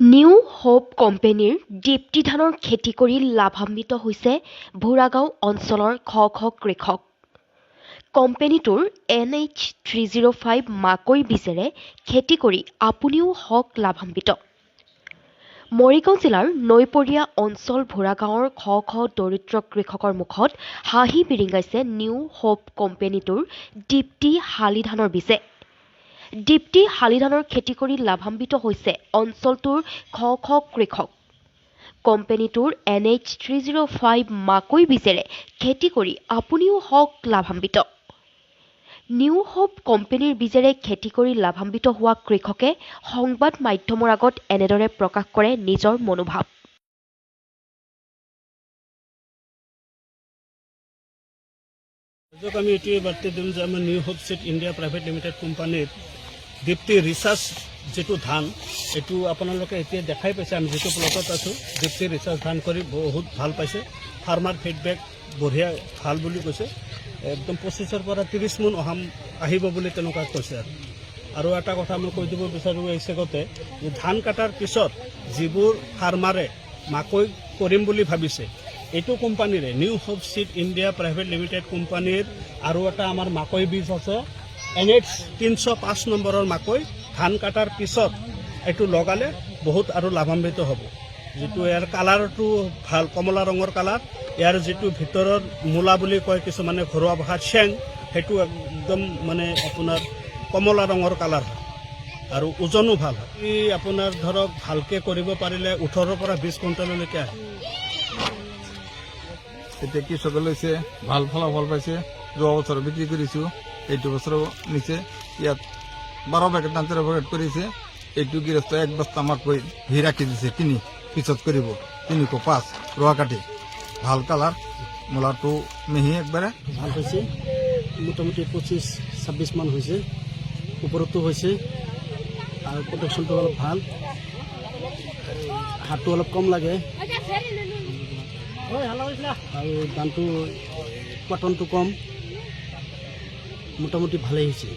New hope কোম্পানীৰ দীপ্তি ধানৰ খেতি কৰি লাভান্বিত হৈছে ভোৰাগাঁও অঞ্চলৰ শ কৃষক। কোম্পানীটোৰ NH305 মাকৈ বীজেৰে খেতি কৰি আপুনিও হওক লাভান্বিত। মৰিগাঁও জিলাৰ নৈপৰীয়া অঞ্চল ভোৰাগাঁৱৰ শ দৰিদ্ৰ কৃষকৰ মুখত হাঁহি বিৰিঙাইছে নিউ হোপ কোম্পানীটোৰ দীপ্তি শালি ধানৰ বীজে। দীপ্তি শালি ধানৰ খেতি কৰি লাভান্বিত হৈছে অঞ্চলটোৰ শ কৃষক। কোম্পানীটোৰ NH305 মাকৈ বীজেৰে খেতি কৰি আপুনিও হওক লাভান্বিত। নিউ হোপ কোম্পানীৰ বীজেৰে খেতি কৰি লাভান্বিত হোৱা কৃষকে সংবাদ মাধ্যমৰ আগত এনেদৰে প্ৰকাশ কৰে নিজৰ মনোভাৱ। আমি এইটোৱে বাৰ্তা দিম যে আমাৰ new hope seed India private limited কোম্পানীৰ দীপ্তি ৰিচাৰ্জ যেটো ধান এইটো আপোনালোকে এতিয়া দেখাই পাইছে। আমি যেটো প্লটত আছোঁ দীপ্তি ৰিচাৰ্জ ধান কৰি বহুত ভাল পাইছে। ফাৰ্মাৰ ফিডবেক বঢ়িয়া ভাল বুলি কৈছে। একদম 25ৰ পৰা 30 মোন আহিব বুলি তেনেকুৱা কৈছে। আৰু এটা কথা মই কৈ দিব বিচাৰোঁ এই চেগতে যে ধান কাটাৰ পিছত যিবোৰ ফাৰ্মাৰে মাকৈ কৰিম বুলি ভাবিছে এইটো কোম্পানীৰে new hope seed India private limited কোম্পানীৰ আৰু এটা আমাৰ মাকৈ বীজ আছে NH305 নম্বৰৰ মাকৈ। ধান কাটাৰ পিছত এইটো লগালে বহুত আৰু লাভান্বিত হ'ব। যিটো ইয়াৰ কালাৰটো ভাল কমলা ৰঙৰ কালাৰ। ইয়াৰ যিটো ভিতৰৰ মূলা বুলি কয় কিছুমানে ঘৰুৱা ভাষাত চেং, সেইটো একদম মানে আপোনাৰ কমলা ৰঙৰ কালাৰ হয় আৰু ওজনো ভাল হয়। এই আপোনাৰ ধৰক ভালকৈ কৰিব পাৰিলে 18 পৰা 20 কুইণ্টেললৈকে আহে। এতিয়া কৃষকে লৈছে ভাল ফলাফল পাইছে। যোৱা বছৰ বিক্ৰী কৰিছোঁ, এইটো বছৰো নিচে ইয়াত 12 পেকেট না 13 পেকেট কৰিছে। এইটো গৃহস্থ এক বস্তা মাকৈ ভি ৰাখি দিছে, কিনি পিছত কৰিব 305 ৰোৱা কাটি। ভাল কালাৰ, মূলাটো মিহি একবাৰে ভাল হৈছে। মোটামুটি 25-26 মান হৈছে, ওপৰতো হৈছে আৰু প্ৰডাকশ্যনটো অলপ ভাল। হাতটো অলপ কম লাগে আৰু দামটো কটনটো কম। মোটামুটি ভালেই হৈছে।